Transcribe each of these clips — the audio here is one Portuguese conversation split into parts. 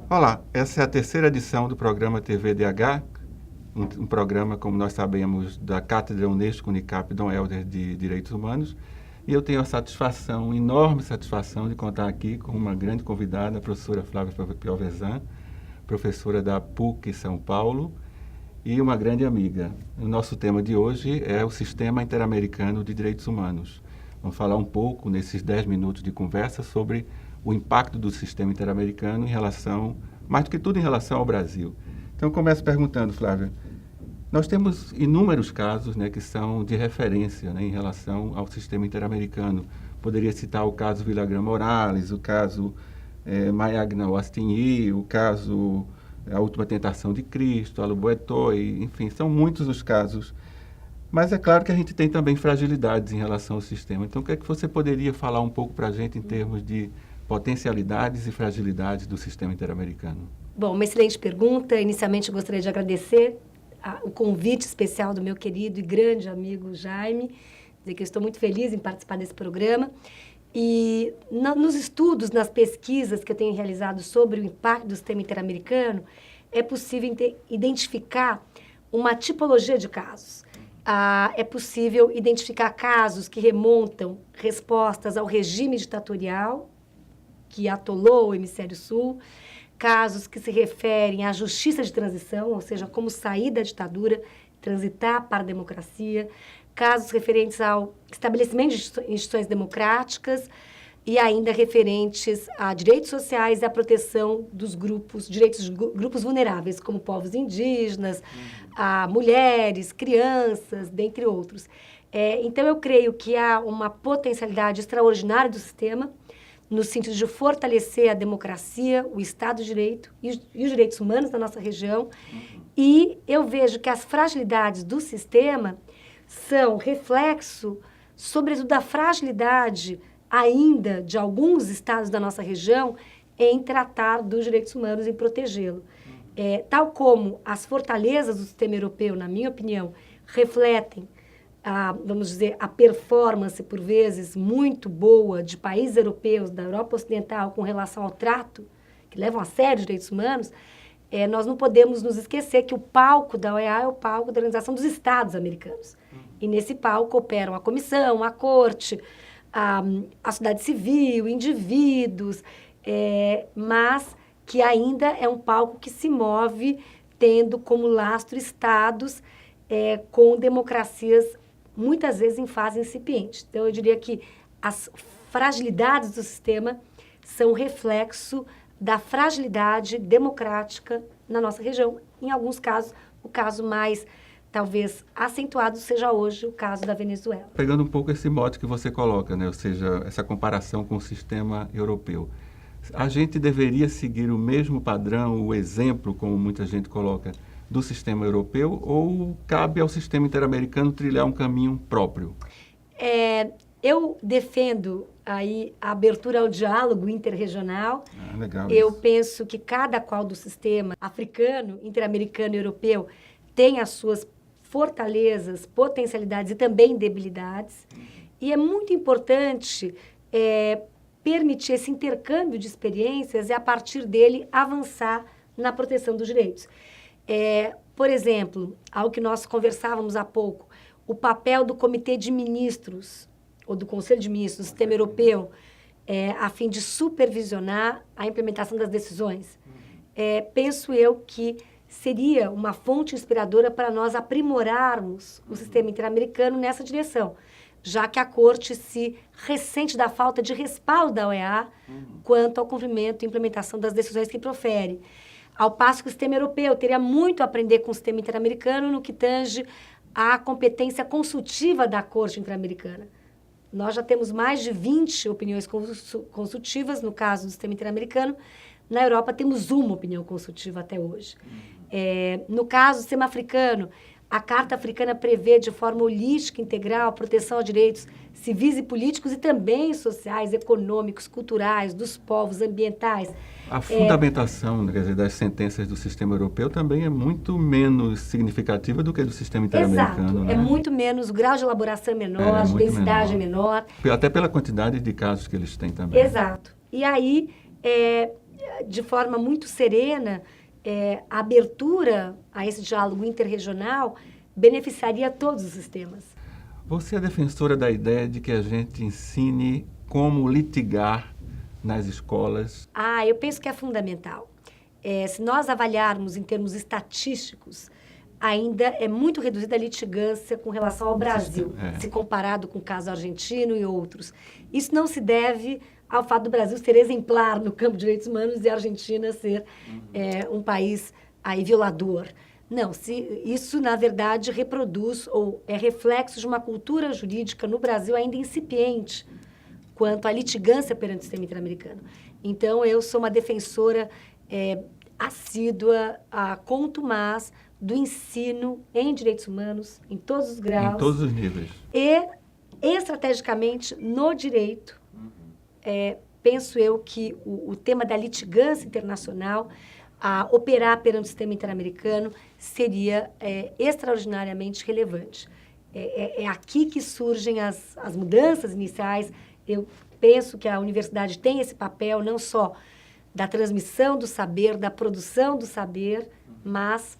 Olá, essa é a terceira edição do programa TVDH, um programa, como nós sabemos, da Cátedra Unesco Unicap Dom Helder de Direitos Humanos. E eu tenho a satisfação, enorme satisfação, de contar aqui com uma grande convidada, a professora Flávia Piovesan, professora da PUC São Paulo, e uma grande amiga. O nosso tema de hoje é o Sistema Interamericano de Direitos Humanos. Vamos falar um pouco, nesses 10 minutos de conversa, sobre o impacto do sistema interamericano em relação, mais do que tudo, em relação ao Brasil. Então, eu começo perguntando, Flávia, nós temos inúmeros casos, né, que são de referência, né, em relação ao sistema interamericano. Poderia citar o caso Villagrán Morales, o caso Mayagna Wastinyi, o caso A Última Tentação de Cristo, Aluboetoy, enfim, são muitos os casos. Mas é claro que a gente tem também fragilidades em relação ao sistema. Então, o que é que você poderia falar um pouco para a gente em termos de potencialidades e fragilidades do sistema interamericano? Bom, uma excelente pergunta. Inicialmente, eu gostaria de agradecer o convite especial do meu querido e grande amigo Jaime, dizer que eu estou muito feliz em participar desse programa. E nos estudos, nas pesquisas que eu tenho realizado sobre o impacto do sistema interamericano, é possível identificar uma tipologia de casos. É possível identificar casos que remontam respostas ao regime ditatorial, que atolou o Hemisfério Sul, casos que se referem à justiça de transição, ou seja, como sair da ditadura, transitar para a democracia, casos referentes ao estabelecimento de instituições democráticas e ainda referentes a direitos sociais e à proteção dos direitos de grupos vulneráveis, como povos indígenas, a mulheres, crianças, dentre outros. Então, eu creio que há uma potencialidade extraordinária do sistema, no sentido de fortalecer a democracia, o Estado de Direito e os direitos humanos da nossa região. E eu vejo que as fragilidades do sistema são reflexo, sobretudo, da fragilidade ainda de alguns estados da nossa região em tratar dos direitos humanos, em protegê-lo. Tal como as fortalezas do sistema europeu, na minha opinião, refletem vamos dizer, a performance, por vezes, muito boa de países europeus, da Europa Ocidental, com relação ao trato, que levam a sério os direitos humanos, nós não podemos nos esquecer que o palco da OEA é o palco da Organização dos Estados Americanos. E nesse palco operam a comissão, a corte, a sociedade civil, indivíduos, mas que ainda é um palco que se move tendo como lastro estados com democracias muitas vezes em fase incipiente. Então, eu diria que as fragilidades do sistema são reflexo da fragilidade democrática na nossa região. Em alguns casos, o caso mais, talvez, acentuado seja hoje o caso da Venezuela. Pegando um pouco esse mote que você coloca, né? Ou seja, essa comparação com o sistema europeu. A gente deveria seguir o mesmo padrão, o exemplo, como muita gente coloca, do sistema europeu, ou cabe ao sistema interamericano trilhar um caminho próprio? Eu defendo aí a abertura ao diálogo interregional. Legal. Eu penso que cada qual do sistema africano, interamericano e europeu tem as suas fortalezas, potencialidades e também debilidades. E é muito importante permitir esse intercâmbio de experiências e, a partir dele, avançar na proteção dos direitos. Por exemplo, algo que nós conversávamos há pouco, o papel do Comitê de Ministros, ou do Conselho de Ministros do Sistema Europeu, a fim de supervisionar a implementação das decisões. Penso eu que seria uma fonte inspiradora para nós aprimorarmos o sistema interamericano nessa direção, já que a Corte se ressente da falta de respaldo da OEA quanto ao cumprimento e implementação das decisões que profere. Ao passo que o sistema europeu teria muito a aprender com o sistema interamericano no que tange à competência consultiva da Corte Interamericana. Nós já temos mais de 20 opiniões consultivas, no caso do sistema interamericano. Na Europa, temos uma opinião consultiva até hoje. No caso do sistema africano, a Carta Africana prevê de forma holística, integral, a proteção aos direitos civis e políticos e também sociais, econômicos, culturais, dos povos, ambientais. A fundamentação, quer dizer, das sentenças do sistema europeu também é muito menos significativa do que a do sistema interamericano. Exato, né? É muito menos, o grau de elaboração é menor, de densidade é menor. Até pela quantidade de casos que eles têm também. Exato. E aí, de forma muito serena, a abertura a esse diálogo interregional beneficiaria todos os sistemas. Você é defensora da ideia de que a gente ensine como litigar nas escolas? Eu penso que é fundamental. Se nós avaliarmos em termos estatísticos, ainda é muito reduzida a litigância com relação ao Brasil, se comparado com o caso argentino e outros. Isso não se deve ao fato do Brasil ser exemplar no campo de direitos humanos e a Argentina ser um país aí violador. Não, isso, na verdade, reproduz ou é reflexo de uma cultura jurídica no Brasil ainda incipiente quanto à litigância perante o sistema interamericano. Então, eu sou uma defensora assídua, contumaz, do ensino em direitos humanos, em todos os graus. Em todos os níveis. E, estrategicamente, no direito, penso eu que o tema da litigância internacional, a operar perante o sistema interamericano, seria extraordinariamente relevante. É aqui que surgem as mudanças iniciais. Eu penso que a universidade tem esse papel, não só da transmissão do saber, da produção do saber, mas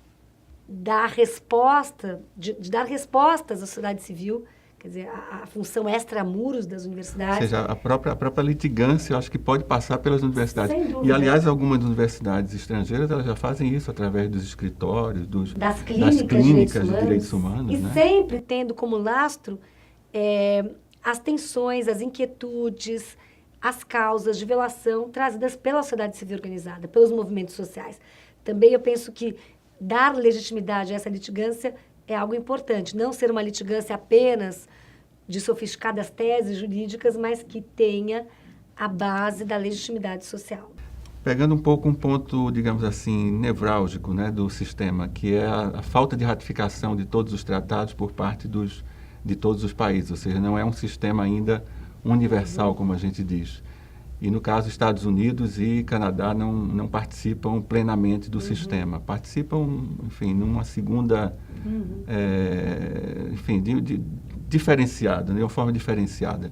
dar resposta, de dar respostas à sociedade civil, quer dizer, a função extramuros das universidades. Ou seja, a própria litigância, eu acho que pode passar pelas universidades. Sem dúvida. E, aliás, algumas universidades estrangeiras, elas já fazem isso através dos escritórios, das clínicas de direitos humanos. E sempre tendo como lastro as tensões, as inquietudes, as causas de violação trazidas pela sociedade civil organizada, pelos movimentos sociais. Também eu penso que dar legitimidade a essa litigância é algo importante. Não ser uma litigância apenas de sofisticadas teses jurídicas, mas que tenha a base da legitimidade social. Pegando um pouco um ponto, digamos assim, nevrálgico, né, do sistema, que é a falta de ratificação de todos os tratados por parte de todos os países. Ou seja, não é um sistema ainda universal, como a gente diz. E, no caso, Estados Unidos e Canadá não participam plenamente do sistema. Participam, enfim, numa segunda, diferenciada, de uma forma diferenciada.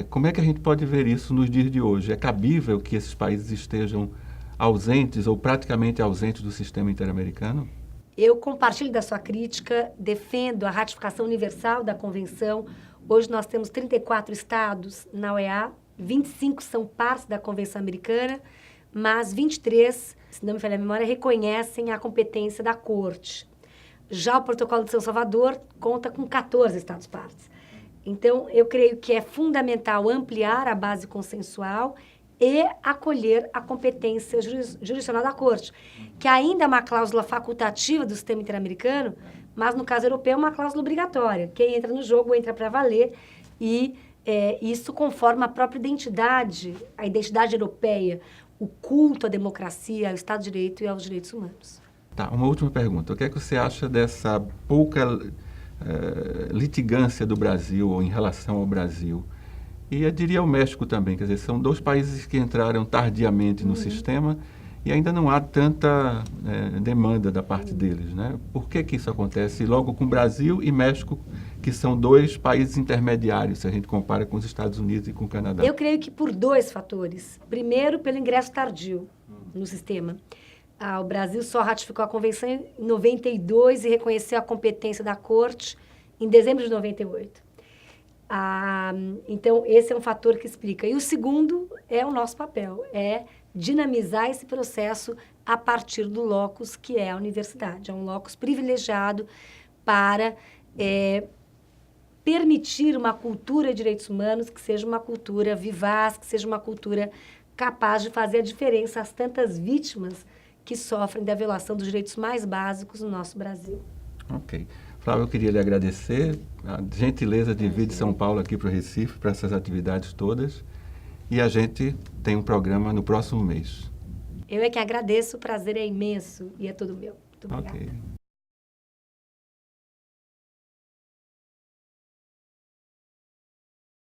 Como é que a gente pode ver isso nos dias de hoje? É cabível que esses países estejam ausentes ou praticamente ausentes do sistema interamericano? Eu compartilho da sua crítica, defendo a ratificação universal da Convenção. Hoje nós temos 34 estados na OEA, 25 são partes da Convenção Americana, mas 23, se não me falha a memória, reconhecem a competência da Corte. Já o Protocolo de São Salvador conta com 14 estados-partes. Então, eu creio que é fundamental ampliar a base consensual e acolher a competência jurisdicional da Corte, que ainda é uma cláusula facultativa do sistema interamericano, mas, no caso europeu, é uma cláusula obrigatória. Quem entra no jogo entra para valer e isso conforma a própria identidade, a identidade europeia, o culto à democracia, ao Estado de Direito e aos direitos humanos. Tá, uma última pergunta. O que é que você acha dessa pouca litigância do Brasil ou em relação ao Brasil? E eu diria o México também, quer dizer, são dois países que entraram tardiamente no sistema e ainda não há tanta demanda da parte deles, né? Por que isso acontece logo com o Brasil e México, que são dois países intermediários, se a gente compara com os Estados Unidos e com o Canadá? Eu creio que por dois fatores. Primeiro, pelo ingresso tardio no sistema. O Brasil só ratificou a Convenção em 92 e reconheceu a competência da Corte em dezembro de 98. Então, esse é um fator que explica. E o segundo é o nosso papel, é dinamizar esse processo a partir do locus que é a universidade. É um locus privilegiado para permitir uma cultura de direitos humanos que seja uma cultura vivaz, que seja uma cultura capaz de fazer a diferença às tantas vítimas que sofrem da violação dos direitos mais básicos no nosso Brasil. Ok. Flávia, eu queria lhe agradecer a gentileza de vir de São Paulo aqui para o Recife, para essas atividades todas. E a gente tem um programa no próximo mês. Eu é que agradeço, o prazer é imenso e é todo meu. Muito obrigada. Ok.